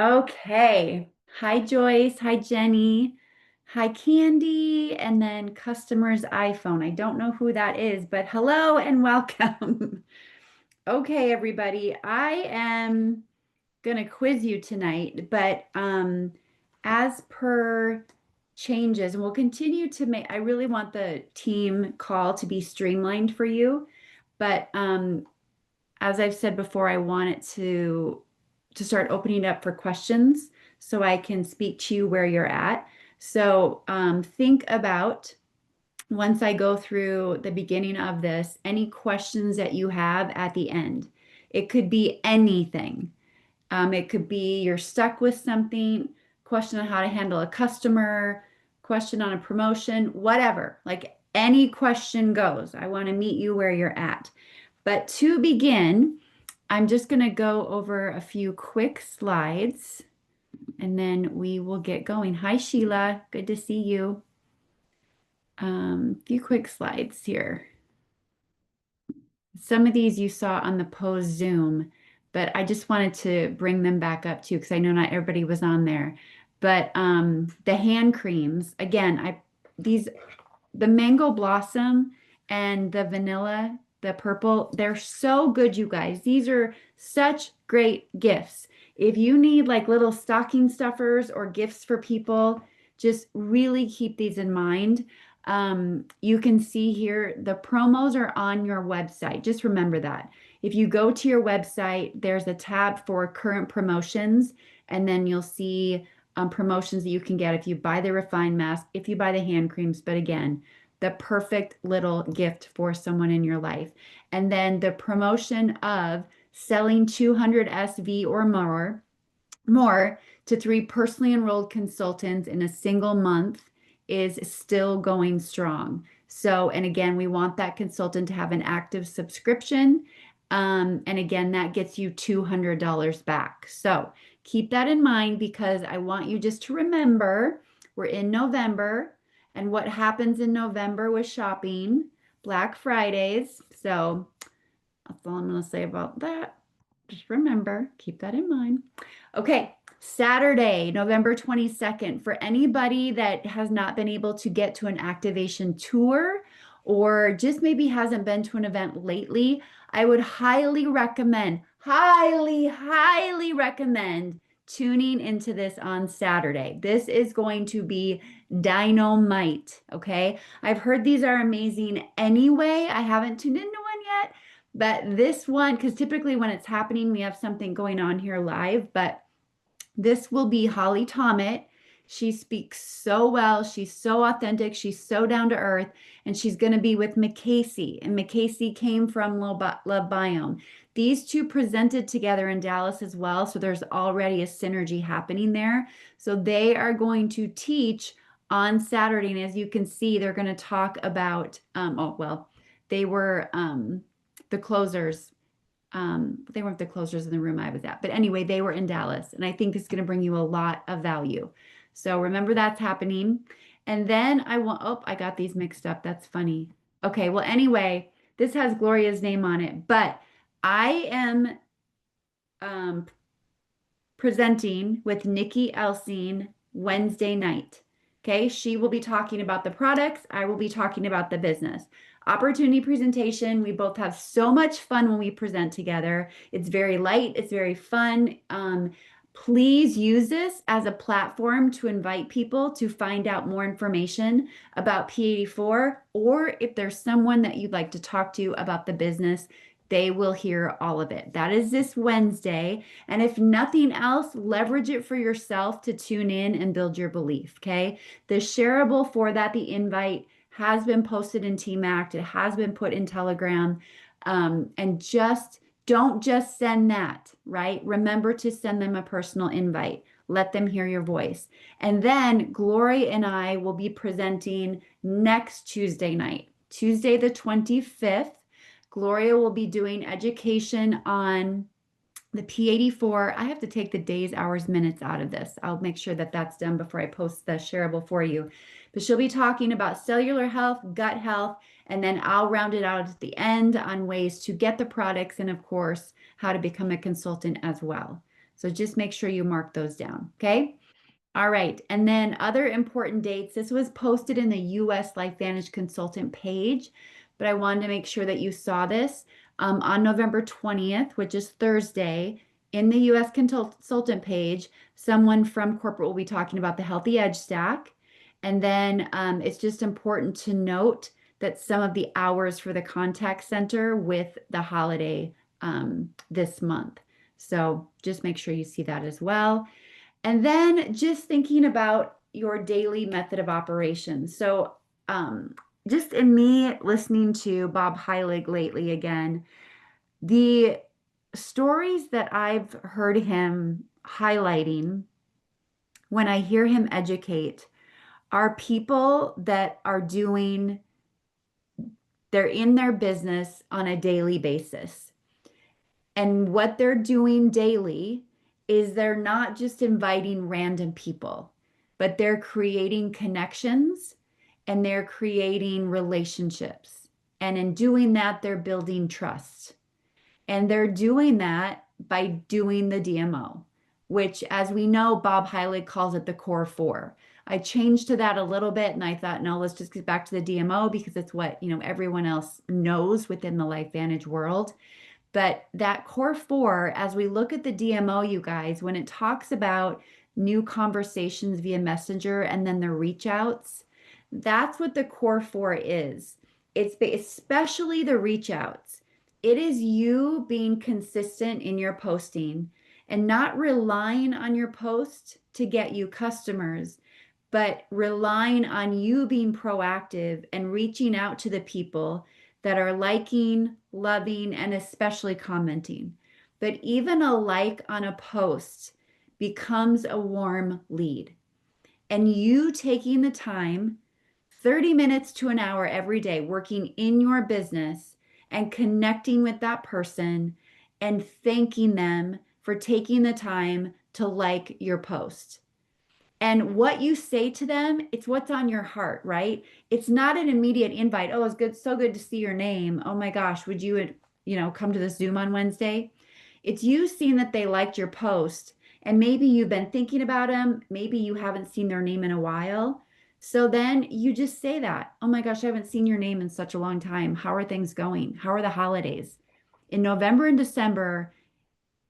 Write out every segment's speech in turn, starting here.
Okay. Hi, Joyce. Hi, Jenny. Hi, Candy. And then customer's iPhone. I don't know who that is, but hello and welcome. Okay, everybody. I am going to quiz you tonight, but as per changes, and we'll continue to make, I really want the team call to be streamlined for you, but as I've said before, I want it to start opening up for questions so I can speak to you where you're at. So think about once I go through the beginning of this, any questions that you have at the end. It could be anything. It could be you're stuck with something, question on how to handle a customer, question on a promotion, whatever. Like any question goes. I want to meet you where you're at. But to begin, I'm just going to go over a few quick slides and then we will get going. Hi, Sheila. Good to see you. Few quick slides here. Some of these you saw on the pose Zoom, but I just wanted to bring them back up too because I know not everybody was on there. But the hand creams, again, these the mango blossom and the vanilla, the purple, they're so good, you guys. These are such great gifts. If you need like little stocking stuffers or gifts for people, just really keep these in mind. You can see here the promos are on your website. Just remember that. If you go to your website, there's a tab for current promotions, and then you'll see promotions that you can get if you buy the refined mask, if you buy the hand creams. But again, the perfect little gift for someone in your life. And then the promotion of selling 200 SV or more to 3 personally enrolled consultants in a single month is still going strong. So, and again, we want that consultant to have an active subscription. And again, that gets you $200 back. So keep that in mind because I want you just to remember we're in November and what happens in November with shopping, Black Fridays. So that's all I'm going to say about that. Just remember, keep that in mind. Okay, Saturday, November 22nd, for anybody that has not been able to get to an activation tour or just maybe hasn't been to an event lately, I would highly recommend tuning into this on Saturday. This is going to be dynamite, okay? I've heard these are amazing anyway. I haven't tuned into one yet, but this one, because typically when it's happening, we have something going on here live, but this will be Holly Tommett. She speaks so well. She's so authentic. She's so down to earth. And she's going to be with McCasey. And McCasey came from Love Biome. These two presented together in Dallas as well. So there's already a synergy happening there. So they are going to teach on Saturday. And as you can see, they're going to talk about, they were the closers. They weren't the closers in the room I was at. But anyway, they were in Dallas. And I think it's going to bring you a lot of value. So remember that's happening. And then I got these mixed up. That's funny. Okay, well, anyway, this has Gloria's name on it. But I am um, presenting with Nikki Elsine Wednesday night. Okay, she will be talking about the products. I will be talking about the business. Opportunity presentation. We both have so much fun when we present together. It's very light, it's very fun. Please use this as a platform to invite people to find out more information about P84, or if there's someone that you'd like to talk to about the business, they will hear all of it. That is this Wednesday. And if nothing else, leverage it for yourself to tune in and build your belief. Okay. The shareable for that, the invite has been posted in TMAC. It has been put in Telegram. And just don't just send that, right? Remember to send them a personal invite. Let them hear your voice. And then Glory and I will be presenting next Tuesday night, Tuesday the 25th. Gloria will be doing education on the P84. I have to take the days, hours, minutes out of this. I'll make sure that that's done before I post the shareable for you. But she'll be talking about cellular health, gut health, and then I'll round it out at the end on ways to get the products and, of course, how to become a consultant as well. So just make sure you mark those down. Okay. All right. And then other important dates. This was posted in the US LifeVantage consultant page, but I wanted to make sure that you saw this on November 20th, which is Thursday, in the US consultant page. Someone from corporate will be talking about the Healthy Edge Stack. And then it's just important to note that some of the hours for the contact center with the holiday this month. So just make sure you see that as well. And then just thinking about your daily method of operation. So, just in me listening to Bob Heilig lately again, the stories that I've heard him highlighting when I hear him educate are people that are doing, they're in their business on a daily basis. And what they're doing daily is they're not just inviting random people, but they're creating connections and they're creating relationships. And in doing that, they're building trust. And they're doing that by doing the DMO, which, as we know, Bob Heilig calls it the core four. I changed to that a little bit and I thought, no, let's just get back to the DMO because it's what, everyone else knows within the LifeVantage world. But that core four, as we look at the DMO, you guys, when it talks about new conversations via Messenger and then the reach outs, that's what the core four is. It's especially the reach outs. It is you being consistent in your posting and not relying on your post to get you customers, but relying on you being proactive and reaching out to the people that are liking, loving, and especially commenting. But even a like on a post becomes a warm lead. And you taking the time, 30 minutes to an hour every day, working in your business and connecting with that person and thanking them for taking the time to like your post. And what you say to them, it's what's on your heart, right? It's not an immediate invite. Oh, it's good, so good to see your name. Oh my gosh, would you, come to the Zoom on Wednesday? It's you seeing that they liked your post, and maybe you've been thinking about them. Maybe you haven't seen their name in a while. So then you just say that. Oh my gosh, I haven't seen your name in such a long time. How are things going? How are the holidays? In November and December,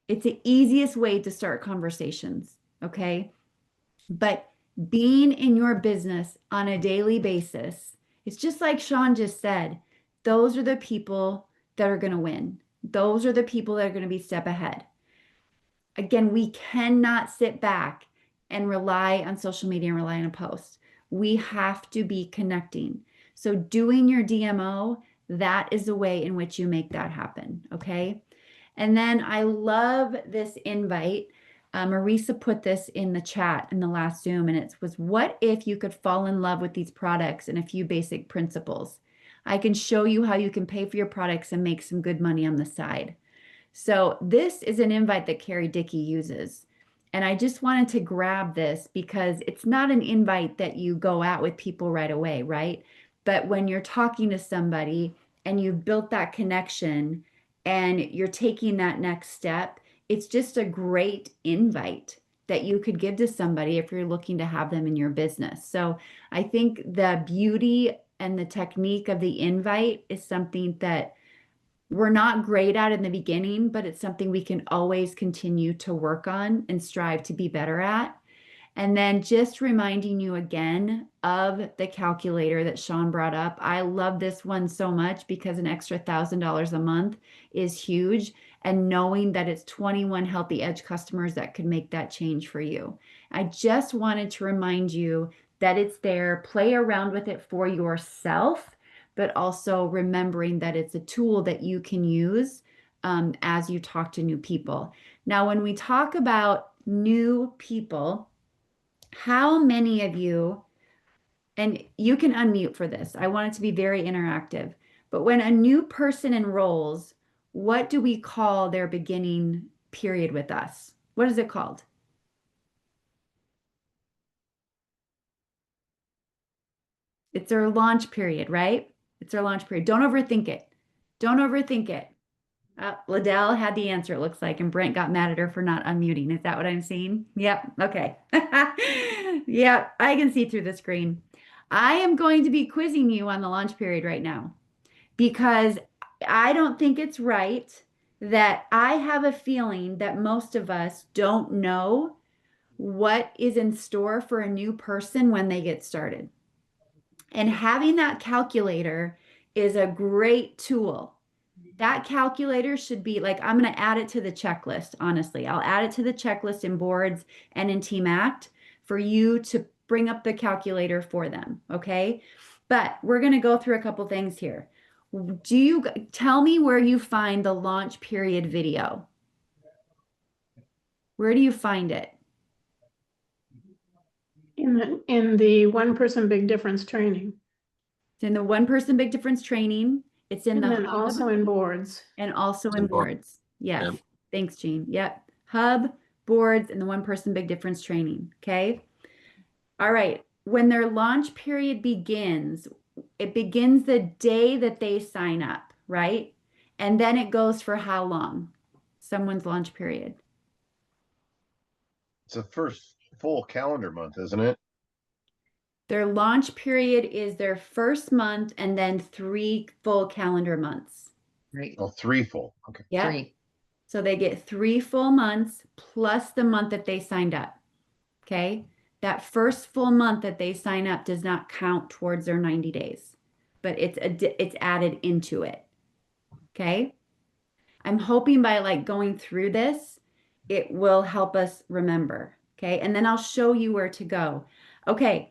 it's the easiest way to start conversations. Okay. But being in your business on a daily basis, it's just like Sean just said, those are the people that are going to win. Those are the people that are going to be step ahead. Again, we cannot sit back and rely on social media and rely on a post. We have to be connecting. So doing your DMO, that is the way in which you make that happen. Okay. And then I love this invite. Marisa put this in the chat in the last Zoom, and it was, what if you could fall in love with these products and a few basic principles? I can show you how you can pay for your products and make some good money on the side. So this is an invite that Carrie Dickey uses. And I just wanted to grab this because it's not an invite that you go out with people right away, right? But when you're talking to somebody and you've built that connection and you're taking that next step, it's just a great invite that you could give to somebody if you're looking to have them in your business. So I think the beauty and the technique of the invite is something that we're not great at in the beginning, but it's something we can always continue to work on and strive to be better at. And then just reminding you again of the calculator that Sean brought up. I love this one so much because an extra $1,000 a month is huge. And knowing that it's 21 Healthy Edge customers that could make that change for you. I just wanted to remind you that it's there. Play around with it for yourself, but also remembering that it's a tool that you can use as you talk to new people. Now, when we talk about new people, how many of you, and you can unmute for this, I want it to be very interactive, but when a new person enrolls, what do we call their beginning period with us? What is it called? It's their launch period, right? It's their launch period. Don't overthink it. Don't overthink it. Liddell had the answer, it looks like, and Brent got mad at her for not unmuting. Is that what I'm seeing? Yep. Okay. Yep. I can see through the screen. I am going to be quizzing you on the launch period right now because I don't think it's right that I have a feeling that most of us don't know what is in store for a new person when they get started. And having that calculator is a great tool. That calculator should be like, I'm going to add it to the checklist, honestly. I'll add it to the checklist in boards and in Team Act for you to bring up the calculator for them. Okay. But we're going to go through a couple things here. Do you tell me where you find the launch period video? Where do you find it? In the one person big difference training. It's in the one person big difference training. It's in And the then hub also in boards. and also in boards. Yes. Yep. Thanks, Jean. Yep. Hub, boards, and the one person big difference training. Okay. All right. When their launch period begins, it begins the day that they sign up, right? And then it goes for how long? Someone's launch period. It's the first full calendar month, isn't it? Their launch period is their first month and then 3 full calendar months. Right. Oh, 3 full. Okay. Yeah. 3. So they get 3 full months plus the month that they signed up. Okay. That first full month that they sign up does not count towards their 90 days, but it's added into it. Okay. I'm hoping by like going through this, it will help us remember. Okay. And then I'll show you where to go. Okay.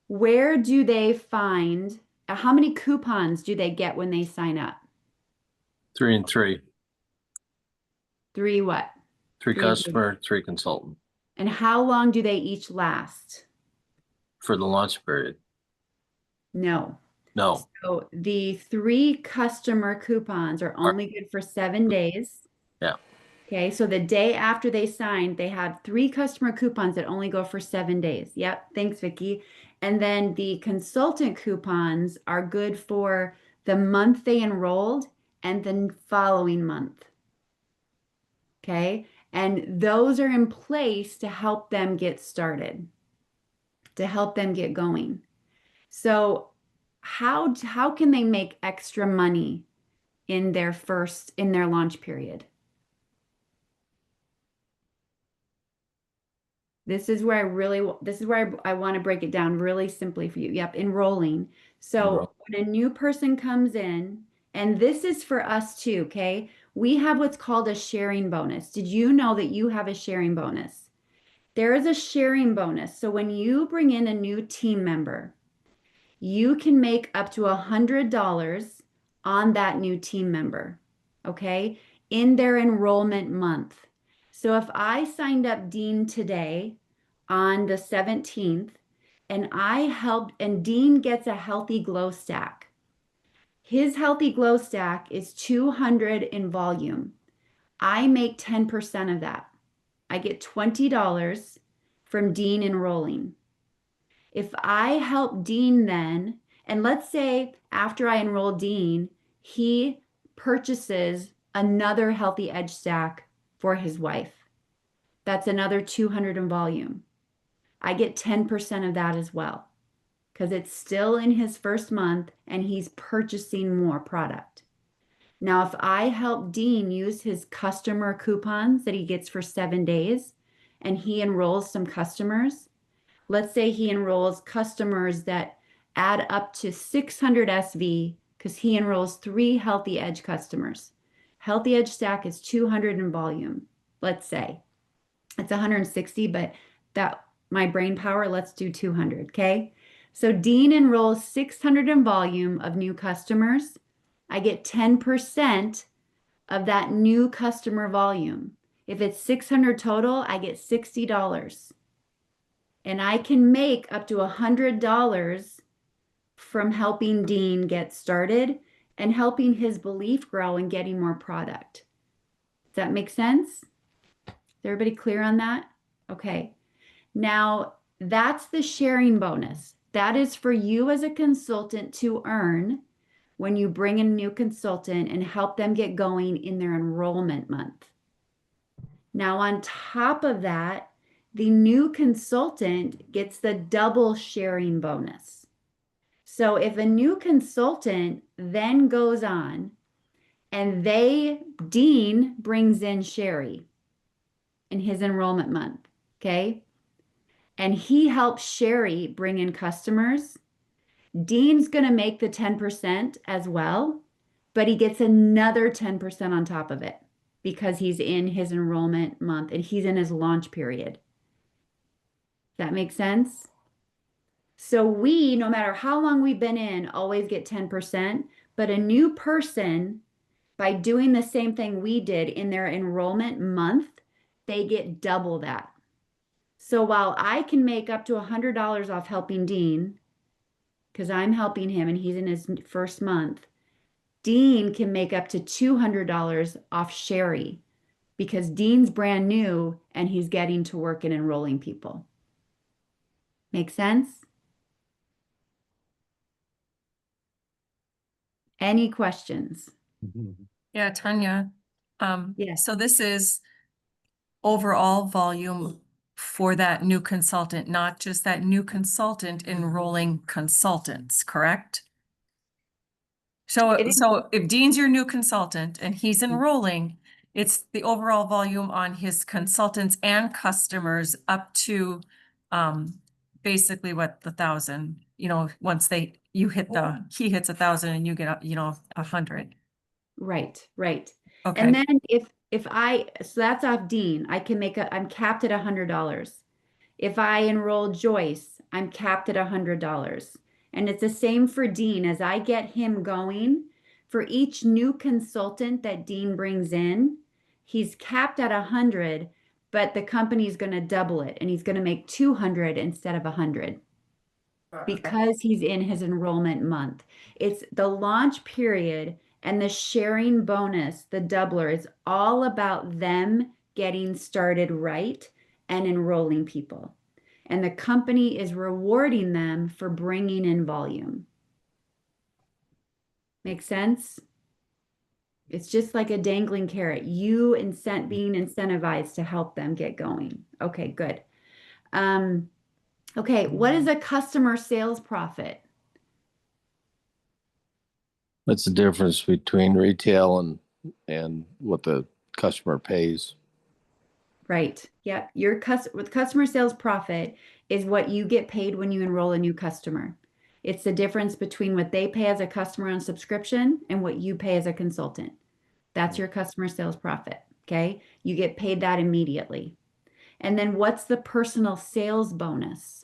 Where do they find, how many coupons do they get when they sign up? 3 and 3. 3 what? 3 3 and 3. customer, 3 consultant And how long do they each last? for the launch period. No. No. So the 3 customer coupons are only good for 7 days. Yeah. Okay, so the day after they signed, they had 3 customer coupons that only go for 7 days. Yep, thanks, Vicki. And then the consultant coupons are good for the month they enrolled and the following month. Okay, and those are in place to help them get started, to help them get going. So how can they make extra money in their launch period? This is where I want to break it down really simply for you. Yep, enrolling. So when a new person comes in, and this is for us too, okay? We have what's called a sharing bonus. Did you know that you have a sharing bonus? There is a sharing bonus. So when you bring in a new team member, you can make up to $100 on that new team member, okay, in their enrollment month. So if I signed up Dean today on the 17th and Dean gets a healthy glow stack, his healthy glow stack is 200 in volume. I make 10% of that. I get $20 from Dean enrolling. If I help Dean then, and let's say after I enroll Dean, he purchases another healthy edge stack for his wife. That's another 200 in volume. I get 10% of that as well because it's still in his first month and he's purchasing more product. Now, if I help Dean use his customer coupons that he gets for 7 days and he enrolls some customers, let's say he enrolls customers that add up to 600 SV because he enrolls 3 Healthy Edge customers. Healthy Edge stack is 200 in volume. Let's say it's 160, but that my brain power, let's do 200, okay? So Dean enrolls 600 in volume of new customers. I get 10% of that new customer volume. If it's 600 total, I get $60. And I can make up to $100 from helping Dean get started and helping his belief grow and getting more product. Does that make sense? Is everybody clear on that? Okay. Now, that's the sharing bonus. That is for you as a consultant to earn when you bring in a new consultant and help them get going in their enrollment month. Now, on top of that, the new consultant gets the double sharing bonus. So if a new consultant then goes on and Dean brings in Sherry in his enrollment month, okay? And he helps Sherry bring in customers. Dean's going to make the 10% as well, but he gets another 10% on top of it because he's in his enrollment month and he's in his launch period. That makes sense? So we, no matter how long we've been in, always get 10%, but a new person, by doing the same thing we did in their enrollment month, they get double that. So while I can make up to $100 off helping Dean, because I'm helping him and he's in his first month, Dean can make up to $200 off Sherry because Dean's brand new and he's getting to work and enrolling people. Make sense? Any questions? Yeah, Tanya. Yes. So this is overall volume for that new consultant, not just that new consultant enrolling consultants, correct? So, It is- so if Dean's your new consultant and he's enrolling, it's the overall volume on his consultants and customers up to, basically what, the 1,000, once he hits 1,000 and you get, 100. Right, right. Okay. And then so that's off Dean, I'm capped at $100. If I enroll Joyce, I'm capped at $100. And it's the same for Dean. As I get him going, for each new consultant that Dean brings in, he's capped at 100, but the company's going to double it and he's going to make 200 instead of 100 because he's in his enrollment month. It's the launch period and the sharing bonus, the doubler, is all about them getting started right and enrolling people. And the company is rewarding them for bringing in volume. Make sense? It's just like a dangling carrot. Being incentivized to help them get going. Okay, good. Okay, what is a customer sales profit? That's the difference between retail and what the customer pays. Right. Yeah. With customer sales profit is what you get paid when you enroll a new customer. It's the difference between what they pay as a customer on subscription and what you pay as a consultant. That's your customer sales profit. Okay. You get paid that immediately. And then what's the personal sales bonus?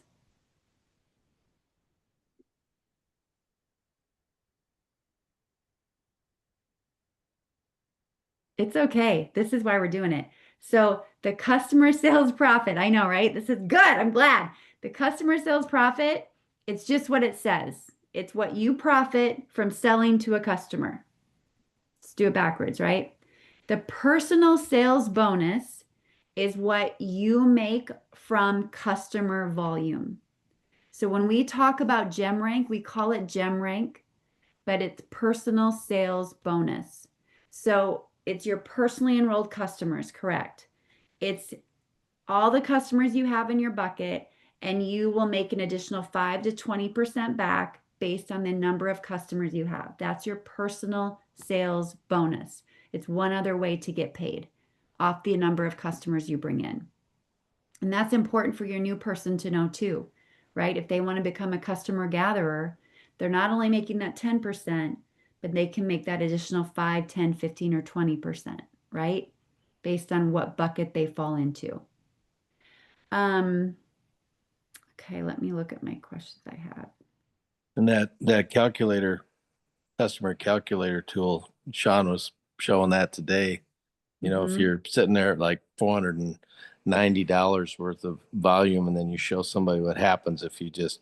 It's okay. This is why we're doing it. So the customer sales profit, I know, right? This is good. I'm glad. The customer sales profit, it's just what it says. It's what you profit from selling to a customer. Let's do it backwards, right? The personal sales bonus is what you make from customer volume. So when we talk about gem rank, we call it gem rank, but it's personal sales bonus. So it's your personally enrolled customers, correct? It's all the customers you have in your bucket, and you will make an additional 5 to 20% back based on the number of customers you have. That's your personal sales bonus. It's one other way to get paid off the number of customers you bring in. And that's important for your new person to know too, right? If they want to become a customer gatherer, they're not only making that 10%, but they can make that additional 5, 10, 15, or 20%, right? Based on what bucket they fall into. Okay, let me look at my questions I have. And that customer calculator tool, Sean was showing that today. If you're sitting there at like $490 worth of volume, and then you show somebody what happens if you just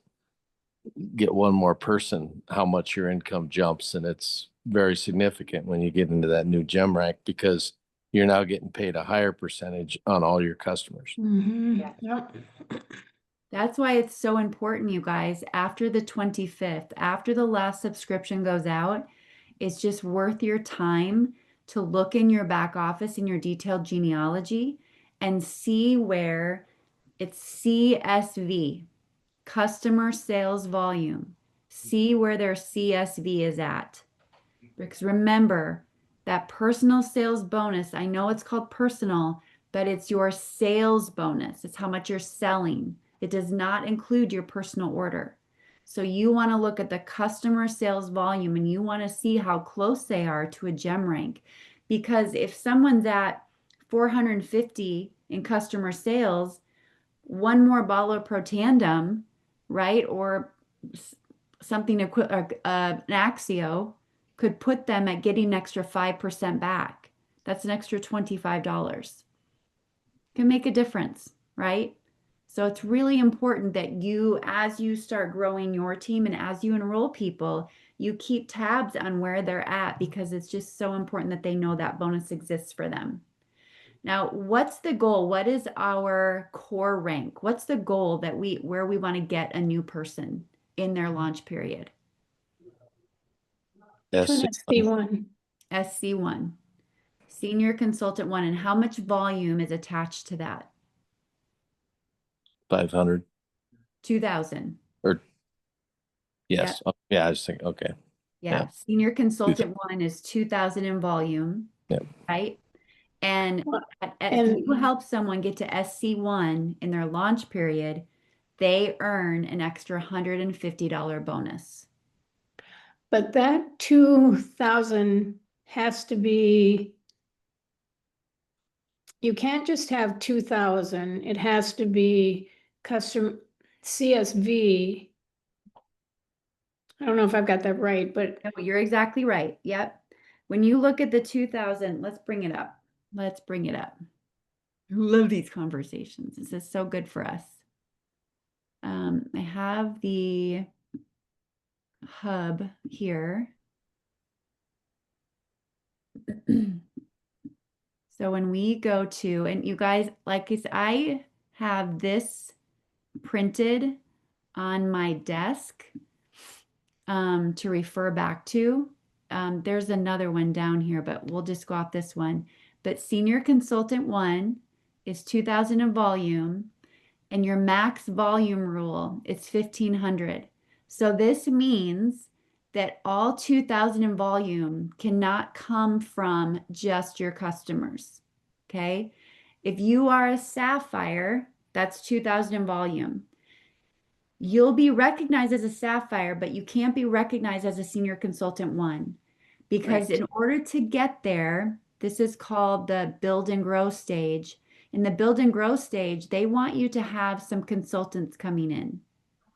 get one more person, how much your income jumps. And it's very significant when you get into that new gem rank because you're now getting paid a higher percentage on all your customers. Yeah. Yep. That's why it's so important, you guys. After the 25th, after the last subscription goes out, It's just worth your time to look in your back office in your detailed genealogy and see where it's CSV, customer sales volume. See where their CSV is at. Because remember, that personal sales bonus, I know it's called personal, but it's your sales bonus. It's how much you're selling. It does not include your personal order. So you want to look at the customer sales volume and you want to see how close they are to a gem rank. Because if someone's at 450 in customer sales, one more bottle of Pro Tandem, right? Or something, an Axio could put them at getting an extra 5% back. That's an extra $25. Can make a difference, right? So it's really important that you, as you start growing your team and as you enroll people, you keep tabs on where they're at because it's just so important that they know that bonus exists for them. Now, what's the goal? What is our core rank? What's the goal that where we want to get a new person in their launch period? To an SC1, SC1. SC1, Senior Consultant 1, and how much volume is attached to that? 500 2,000. or yes. Yeah, I was thinking, okay. Yeah. Senior Consultant 1 is 2,000 in volume, Yep. right? And Well, if you help someone get to SC1 in their launch period, they earn an extra $150 bonus. But that 2,000 has to be, you can't just have 2,000. It has to be custom CSV. I don't know if I've got that right, but No, you're exactly right. Yep. When you look at the 2,000, let's bring it up. Let's bring it up. I love these conversations. This is so good for us. I have the hub here. So when we go to, and you guys, like I have this printed on my desk to refer back to. There's another one down here, but we'll just go off this one. But Senior Consultant 1 is 2,000 in volume, and your max volume rule is 1,500. So this means that all 2,000 in volume cannot come from just your customers, okay? If you are a Sapphire, that's 2,000 in volume. You'll be recognized as a Sapphire, but you can't be recognized as a Senior Consultant 1 because Right. in order to get there, this is called the build and grow stage. In the build and grow stage, they want you to have some consultants coming in.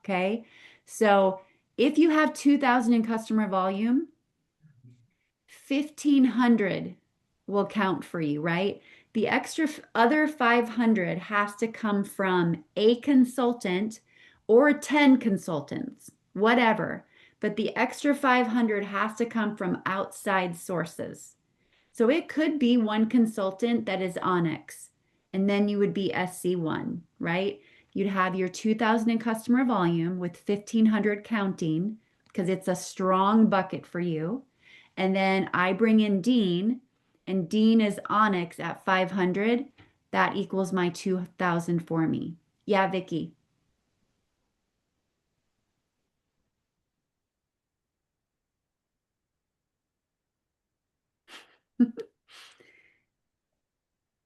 Okay. So if you have 2,000 in customer volume, 1,500 will count for you, right? The extra other 500 has to come from a consultant or 10 consultants, whatever. But the extra 500 has to come from outside sources. So it could be one consultant that is Onyx, and then you would be SC1, right? You'd have your 2,000 in customer volume with 1,500 counting because it's a strong bucket for you. And then I bring in Dean, and Dean is Onyx at 500. That equals my 2,000 for me. Yeah, Vicky.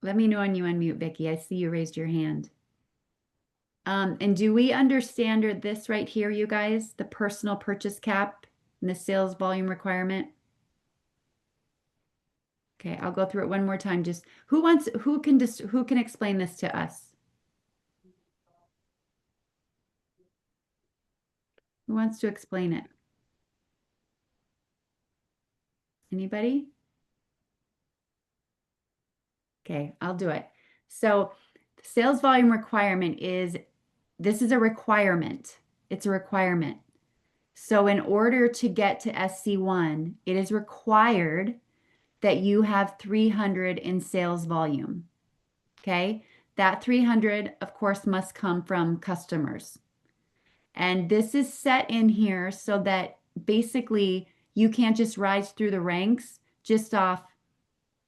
Let me know when you unmute, Vicky. I see you raised your hand. And do we understand this right here, you guys? The personal purchase cap and the sales volume requirement? Okay, I'll go through it one more time. Just who can explain this to us? Who wants to explain it? Anybody? Okay, I'll do it. So the sales volume requirement this is a requirement. It's a requirement. So in order to get to SC1, it is required that you have 300 in sales volume. Okay, that 300, of course, must come from customers. And this is set in here so that basically You can't just rise through the ranks just off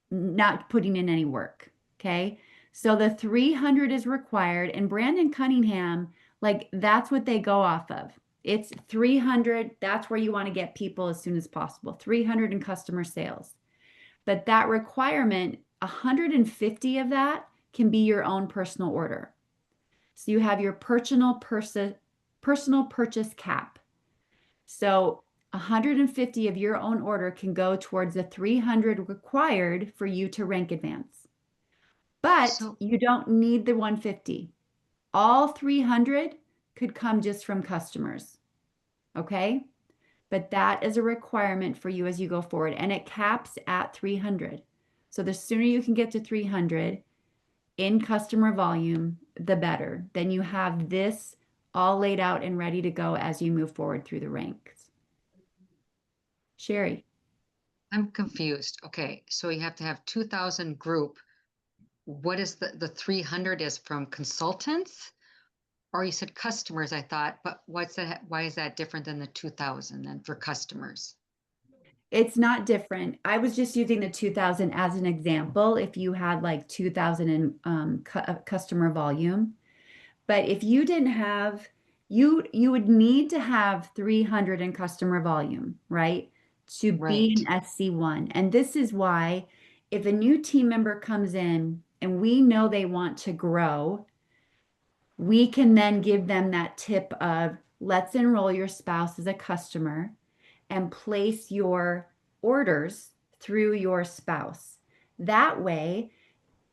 not putting in any work. Okay. So the 300 is required, and Brandon Cunningham, like that's what they go off of. It's 300. That's where you want to get people as soon as possible. 300 in customer sales. But that requirement, 150 of that can be your own personal order. So you have your personal purchase cap. So 150 of your own order can go towards the 300 required for you to rank advance. But So, you don't need the 150. All 300 could come just from customers. Okay? But that is a requirement for you as you go forward, and it caps at 300. So the sooner you can get to 300 in customer volume, the better. Then you have this all laid out and ready to go as you move forward through the ranks. Sherry. I'm confused. Okay, so you have to have 2,000 group. What is the 300 is from consultants? Or you said customers, I thought, but what's that? Why is that different than the 2,000 then for customers? It's not different. I was just using the 2000 as an example if you had like 2000 in customer volume. But if you didn't have, you would need to have 300 in customer volume, right? To be Right. an sc1. And this is why if a new team member comes in and we know they want to grow, we can then give them that tip of let's enroll your spouse as a customer and place your orders through your spouse. That way,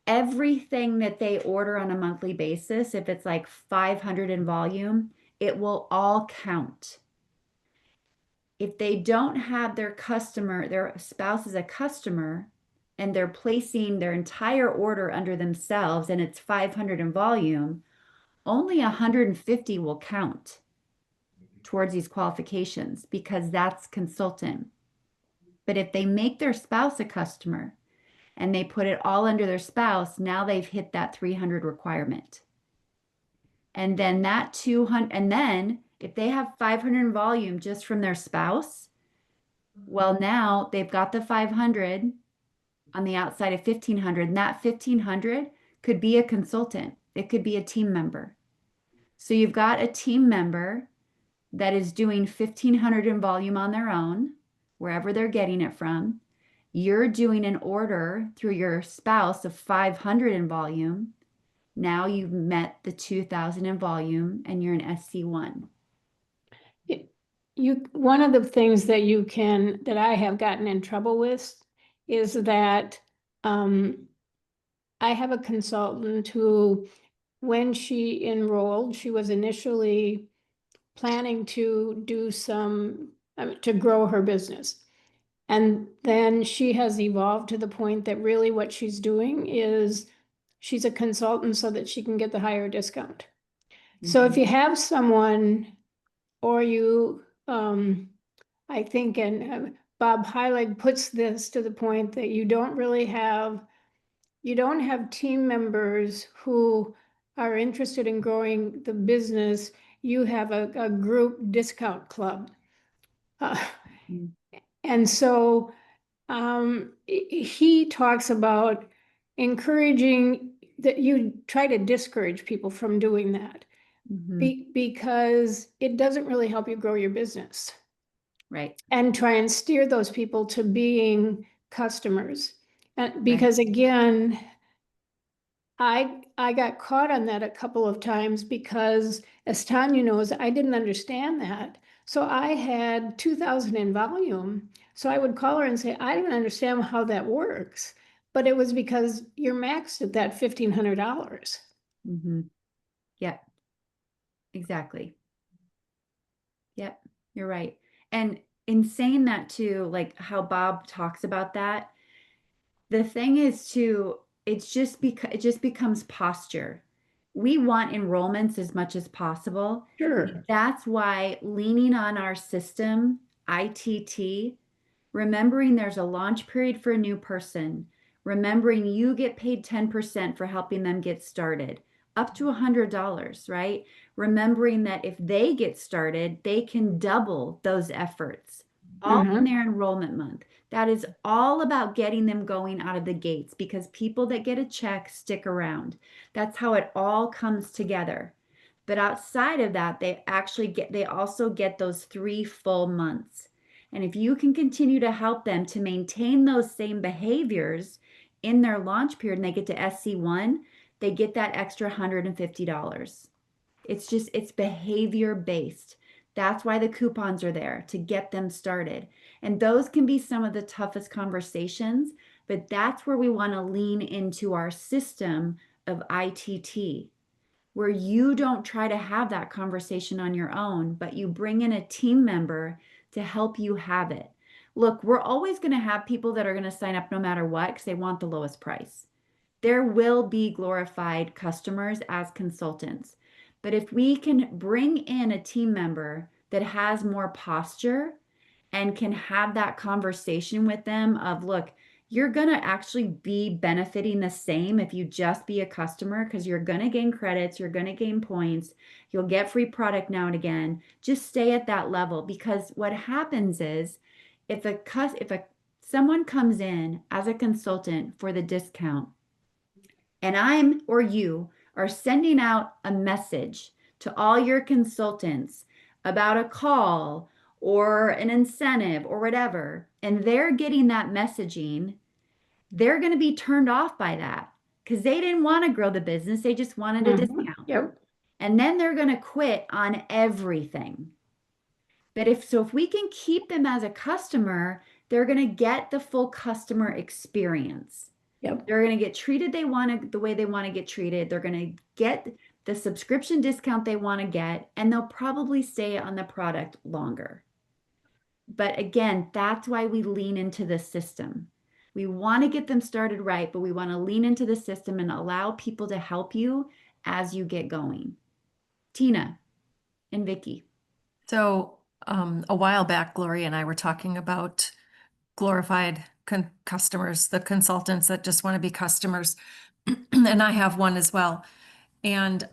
everything that they order on a monthly basis, if it's like 500 in volume, it will all count. If they don't have their spouse as a customer, and they're placing their entire order under themselves and it's 500 in volume, only 150 will count towards these qualifications because that's consultant. But if they make their spouse a customer and they put it all under their spouse, now they've hit that 300 requirement. And then that 200, and then if they have 500 in volume just from their spouse, well, now they've got the 500 on the outside of 1500, and that 1500 could be a consultant. It could be a team member. So you've got a team member that is doing 1500 in volume on their own, wherever they're getting it from. You're doing an order through your spouse of 500 in volume. Now you've met the 2000 in volume and you're an sc1. One of the things that that I have gotten in trouble with is that I have a consultant who, when she enrolled, she was initially planning to do to grow her business. And then she has evolved to the point that really what she's doing is she's a consultant so that she can get the higher discount. So if you have someone, or you, I think, and Bob Heilig puts this to the point that you don't have team members who are interested in growing the business. You have a group discount club. And so he talks about encouraging that you try to discourage people from doing that because it doesn't really help you grow your business. Right. And try and steer those people to being customers. And because again, I got caught on that a couple of times because, as Tanya knows, I didn't understand that. So I had 2000 in volume. So I would call her and say, I don't understand how that works. But it was because you're maxed at that $1,500. Yeah, exactly. Yep, you're right. And in saying that too, like how Bob talks about that, the thing is too, it just becomes posture. We want enrollments as much as possible. Sure. That's why leaning on our system, ITT, remembering there's a launch period for a new person, remembering you get paid 10% for helping them get started, up to $100, right? Remembering that if they get started, they can double those efforts all in Mhm. their enrollment month. That is all about getting them going out of the gates because people that get a check stick around. That's how it all comes together. But outside of that, they also get those 3 full months. And if you can continue to help them to maintain those same behaviors in their launch period and they get to SC1, they get that extra $150. It's behavior based. That's why the coupons are there to get them started. And those can be some of the toughest conversations, but that's where we want to lean into our system of ITT, where you don't try to have that conversation on your own, but you bring in a team member to help you have it. Look, we're always going to have people that are going to sign up no matter what because they want the lowest price. There will be glorified customers as consultants. But if we can bring in a team member that has more posture and can have that conversation with them of, look, you're going to actually be benefiting the same if you just be a customer because you're going to gain credits, you're going to gain points, you'll get free product now and again. Just stay at that level because what happens is if someone comes in as a consultant for the discount and I'm or you are sending out a message to all your consultants about a call or an incentive or whatever, and they're getting that messaging, they're going to be turned off by that because they didn't want to grow the business. They just wanted a Mhm. discount. Yep. And then they're going to quit on everything. But if we can keep them as a customer, they're going to get the full customer experience. Yep. They're going to get treated the way they want to get treated. They're going to get the subscription discount they want to get, and they'll probably stay on the product longer. But again, that's why we lean into the system. We want to get them started right, but we want to lean into the system and allow people to help you as you get going. Tina and Vicky. So a while back, Gloria and I were talking about glorified customers, the consultants that just want to be customers. And I have one as well. And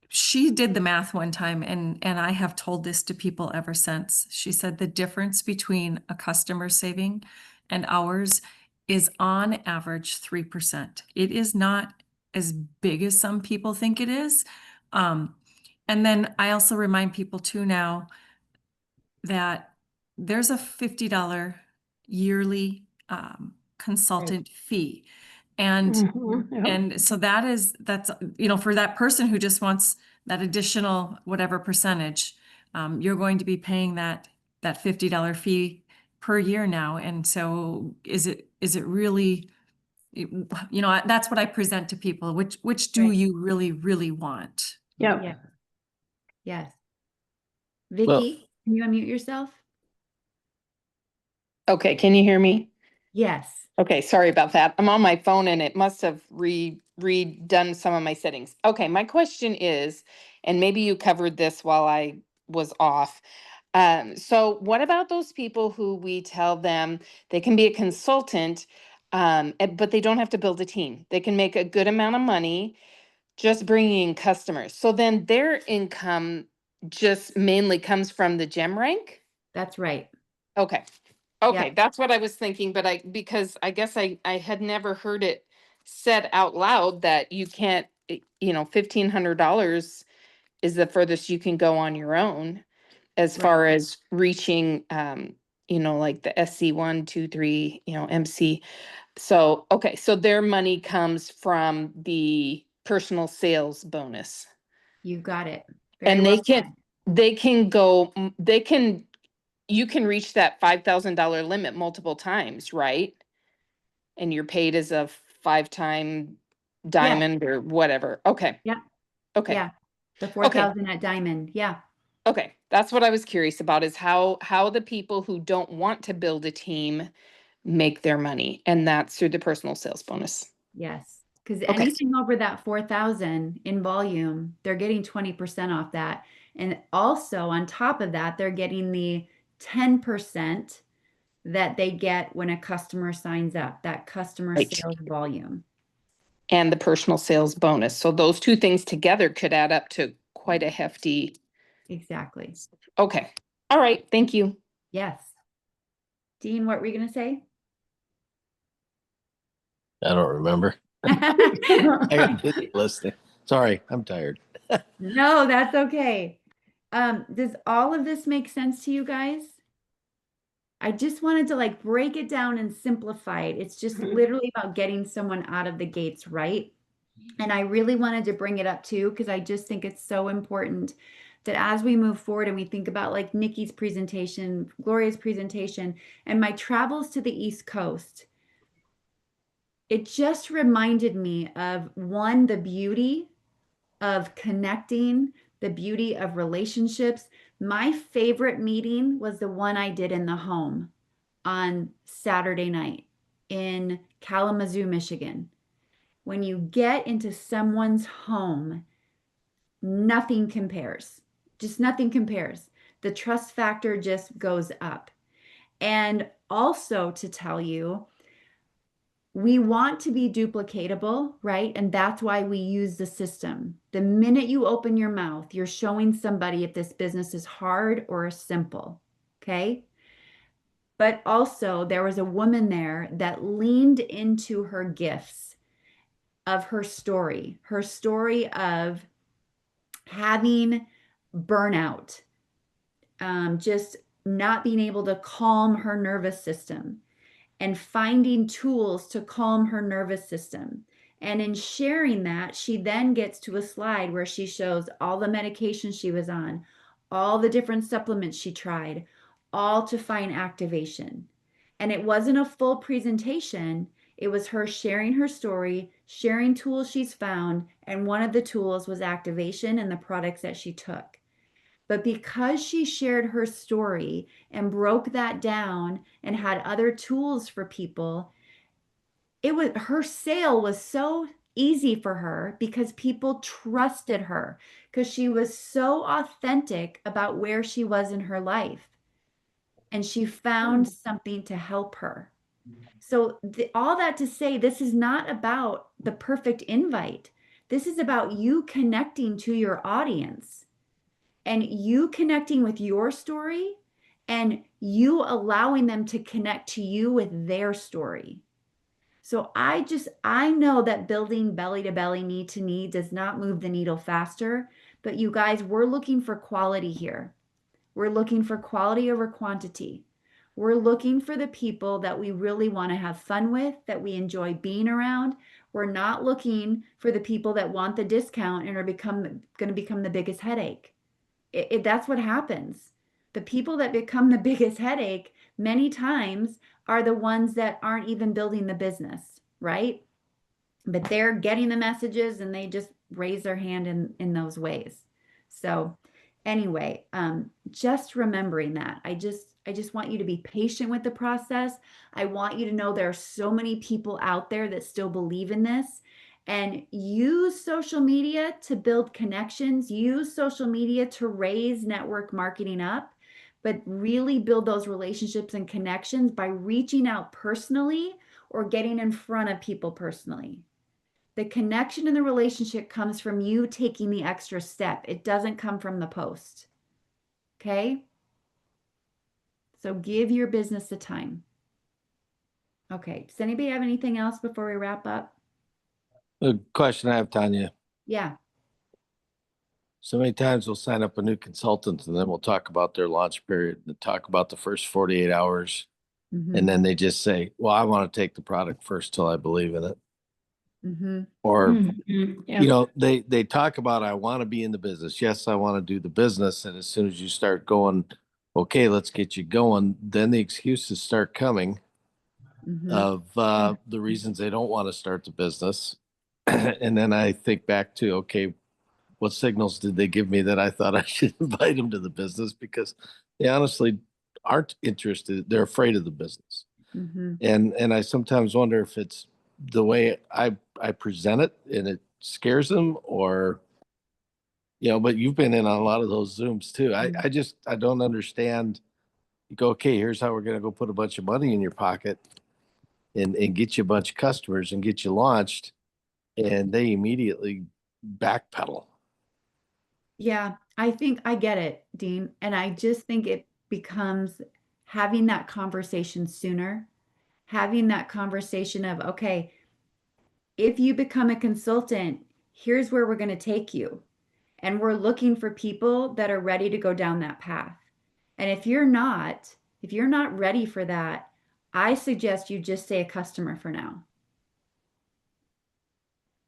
she did the math one time, and I have told this to people ever since. She said the difference between a customer saving and ours is on average 3%. It is not as big as some people think it is. And then I also remind people too now that there's a $50 yearly consultant fee. And Mhm. Yep. and so that's, for that person who just wants that additional whatever percentage, you're going to be paying that $50 fee per year now. And so is it really, that's what I present to people, which do Right. you really, really want? Yep. Yeah. Yes. Well, Vicky, can you unmute yourself? Okay, can you hear me? Yes. Okay, sorry about that. I'm on my phone and it must have redone some of my settings. Okay, my question is, and maybe you covered this while I was off. So what about those people who we tell them they can be a consultant, but they don't have to build a team. They can make a good amount of money just bringing in customers. So then their income just mainly comes from the gem rank? That's right. Okay. Yeah. Okay, that's what I was thinking, but because I guess I had never heard it said out loud that you can't, $1,500 is the furthest you can go on your own as Right. far as reaching, like the SC1, 2, 3, MC. So, okay, so their money comes from the personal sales bonus. You got it. Very And well they said. can you can reach that $5,000 limit multiple times, right? And you're paid as a 5-time Yeah. diamond or whatever. Okay. Yeah. Okay. Yeah. The Okay. 4,000 at Diamond. Yeah. Okay. That's what I was curious about, is how the people who don't want to build a team make their money. And that's through the personal sales bonus. Yes. Because Okay. anything over that 4,000 in volume, they're getting 20% off that. And also on top of that, they're getting the 10% that they get when a customer signs up, that customer Right. sales volume. And the personal sales bonus. So those two things together could add up to quite a hefty. Exactly. Okay. All right. Thank you. Yes. Dean, what were you going to say? I don't remember. I got busy listening. Sorry, I'm tired. No, that's okay. Does all of this make sense to you guys? I just wanted to like break it down and simplify it. It's just literally about getting someone out of the gates, right? And I really wanted to bring it up too, because I just think it's so important that as we move forward and we think about like Nikki's presentation, Gloria's presentation, and my travels to the East Coast, it just reminded me of one, the beauty of connecting, the beauty of relationships. My favorite meeting was the one I did in the home on Saturday night in Kalamazoo, Michigan. When you get into someone's home, nothing compares. Just nothing compares. The trust factor just goes up. And also to tell you, we want to be duplicatable, right? And that's why we use the system. The minute you open your mouth, you're showing somebody if this business is hard or simple. Okay. But also, there was a woman there that leaned into her gifts of her story of having burnout, just not being able to calm her nervous system and finding tools to calm her nervous system. And in sharing that, she then gets to a slide where she shows all the medication she was on, all the different supplements she tried, all to find activation. And it wasn't a full presentation. It was her sharing her story, sharing tools she's found, and one of the tools was activation and the products that she took. But because she shared her story and broke that down and had other tools for people, it was her sale was so easy for her because people trusted her because she was so authentic about where she was in her life and she found something to help her. So all that to say, this is not about the perfect invite. This is about you connecting to your audience and you connecting with your story and you allowing them to connect to you with their story. So I know that building belly to belly, knee to knee does not move the needle faster, but you guys, we're looking for quality here. We're looking for quality over quantity. We're looking for the people that we really want to have fun with, that we enjoy being around. We're not looking for the people that want the discount and are going to become the biggest headache. That's what happens. The people that become the biggest headache many times are the ones that aren't even building the business, right? But they're getting the messages and they just raise their hand in those ways. So anyway, just remembering that. I just want you to be patient with the process. I want you to know there are so many people out there that still believe in this. And use social media to build connections, use social media to raise network marketing up, but really build those relationships and connections by reaching out personally or getting in front of people personally. The connection in the relationship comes from you taking the extra step. It doesn't come from the post. Okay? So give your business the time. Okay. Does anybody have anything else before we wrap up? The question I have, Tanya, Yeah. so many times we'll sign up a new consultant and then we'll talk about their launch period and talk about the first 48 hours. Mm-hmm. And then they just say, well, I want to take the product first till I believe in it. Mm-hmm. Or, Yeah. you know, they talk about, I want to be in the business. Yes, I want to do the business. And as soon as you start going, okay, let's get you going, then the excuses start coming Mm-hmm. of the reasons they don't want to start the business. And then I think back to, okay, what signals did they give me that I thought I should invite them to the business? Because they honestly aren't interested. They're afraid of the business. Mm-hmm. And I sometimes wonder if it's the way I present it and it scares them, or, you know, but you've been in on a lot of those Zooms too. I don't understand. You go, okay, here's how we're going to go put a bunch of money in your pocket and get you a bunch of customers and get you launched. And they immediately backpedal. Yeah, I think I get it, Dean. And I just think it becomes having that conversation sooner, having that conversation of, okay, if you become a consultant, here's where we're going to take you. And we're looking for people that are ready to go down that path. And if you're not ready for that, I suggest you just say a customer for now.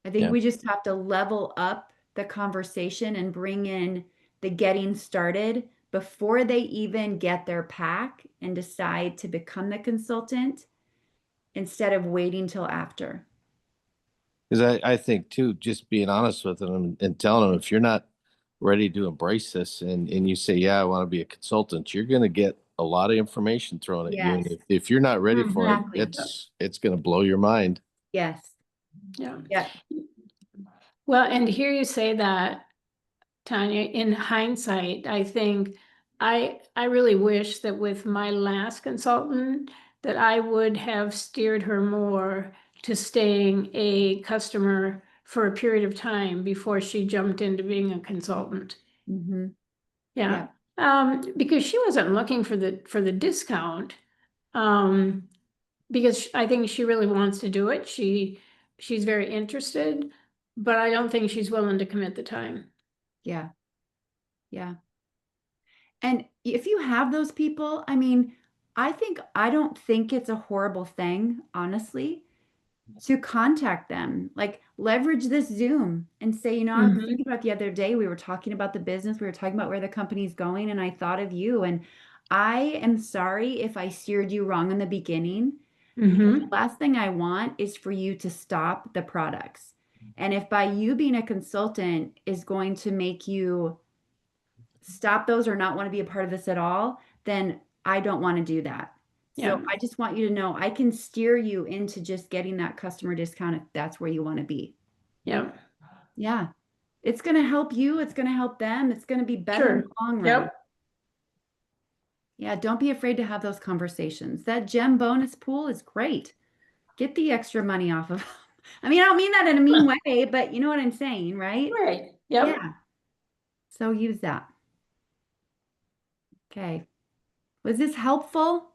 I think Yeah. we just have to level up the conversation and bring in the getting started before they even get their pack and decide to become the consultant instead of waiting till after. Because I think too, just being honest with them and telling them if you're not ready to embrace this and you say, yeah, I want to be a consultant, you're going to get a lot of information thrown at you. And Yes. if you're not ready for it, Exactly. it's going to blow your mind. Yes. Yeah. Yeah. Well, and to hear you say that, Tanya, in hindsight, I think I really wish that with my last consultant that I would have steered her more to staying a customer for a period of time before she jumped into being a consultant. Mm-hmm. Yeah. Yeah. Because she wasn't looking for the discount. Because I think she really wants to do it. She's very interested, but I don't think she's willing to commit the time. Yeah. Yeah. And if you have those people, I mean, I don't think it's a horrible thing, honestly, to contact them. Like leverage this Zoom and say, I was thinking about the other day, we were talking about the business, we were talking about where the company's going, and I thought of you. And I am sorry if I steered you wrong in the beginning, because the last thing I want is for you to stop the products. And if by you being a consultant is going to make you stop those or not want to be a part of this at all, then I don't want to do that. So Yeah. I just want you to know I can steer you into just getting that customer discount if that's where you want to be. Yeah. Yeah. It's going to help you. It's going to help them. It's going to be better in Sure. the long run. Yep. Yeah. Don't be afraid to have those conversations. That gem bonus pool is great. Get the extra money off of. I mean, I don't mean that in a mean way, but you know what I'm saying, right? Right. Yep. Yeah. So use that. Okay. Was this helpful?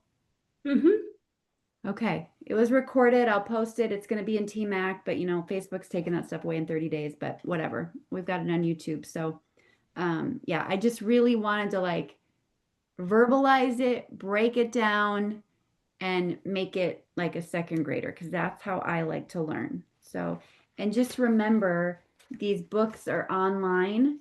Mm-hmm. Okay, it was recorded. I'll post it. It's going to be in TMAC, but Facebook's taking that stuff away in 30 days, but whatever. We've got it on YouTube. So, yeah, I just really wanted to like verbalize it, break it down, and make it like a second grader because that's how I like to learn. So, and just remember these books are online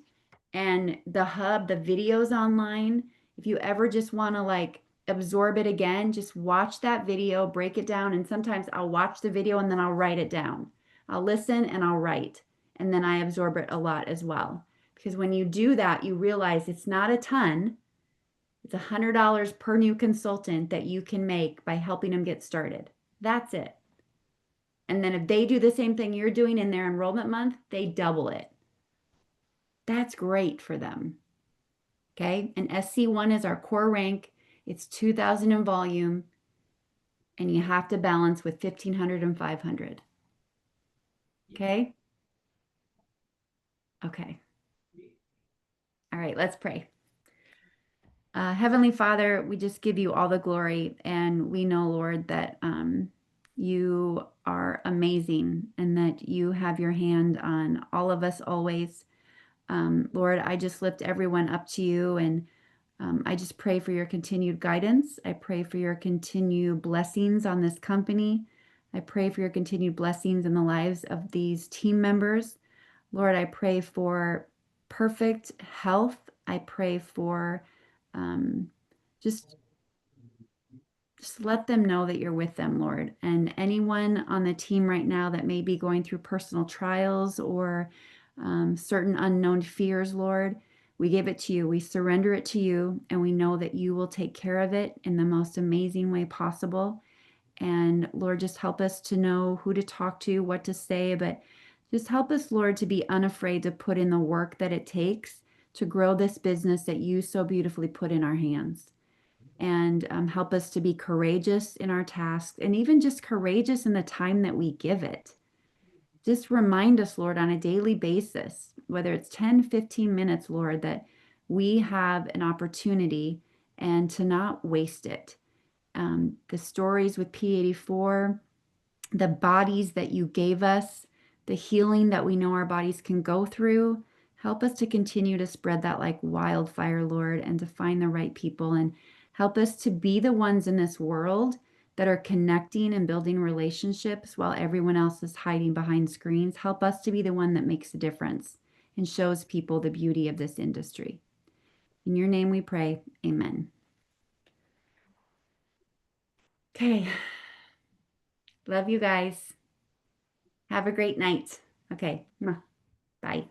and the hub, the videos online. If you ever just want to like absorb it again, just watch that video, break it down. And sometimes I'll watch the video and then I'll write it down. I'll listen and I'll write. And then I absorb it a lot as well. Because when you do that, you realize it's not a ton. It's $100 per new consultant that you can make by helping them get started. That's it. And then if they do the same thing you're doing in their enrollment month, they double it. That's great for them. Okay. And sc1 is our core rank. It's 2,000 in volume. And you have to balance with 1,500 and 500. Okay. Okay. All right. Let's pray. Heavenly Father, we just give you all the glory. And we know, Lord, that you are amazing and that you have your hand on all of us always. Lord, I just lift everyone up to you and I just pray for your continued guidance. I pray for your continued blessings on this company. I pray for your continued blessings in the lives of these team members. Lord, I pray for perfect health. I pray for um, just let them know that you're with them, Lord. And anyone on the team right now that may be going through personal trials or certain unknown fears, Lord, we give it to you. We surrender it to you, and we know that you will take care of it in the most amazing way possible. And Lord, just help us to know who to talk to, what to say, but just help us, Lord, to be unafraid to put in the work that it takes to grow this business that you so beautifully put in our hands. And help us to be courageous in our tasks and even just courageous in the time that we give it. Just remind us, Lord, on a daily basis, whether it's 10, 15 minutes, Lord, that we have an opportunity and to not waste it. The stories with P84, the bodies that you gave us, the healing that we know our bodies can go through. Help us to continue to spread that like wildfire, Lord, and to find the right people, and help us to be the ones in this world that are connecting and building relationships while everyone else is hiding behind screens. Help us to be the one that makes a difference and shows people the beauty of this industry. In your name we pray. Amen. Okay. Love you guys. Have a great night. Okay. Bye.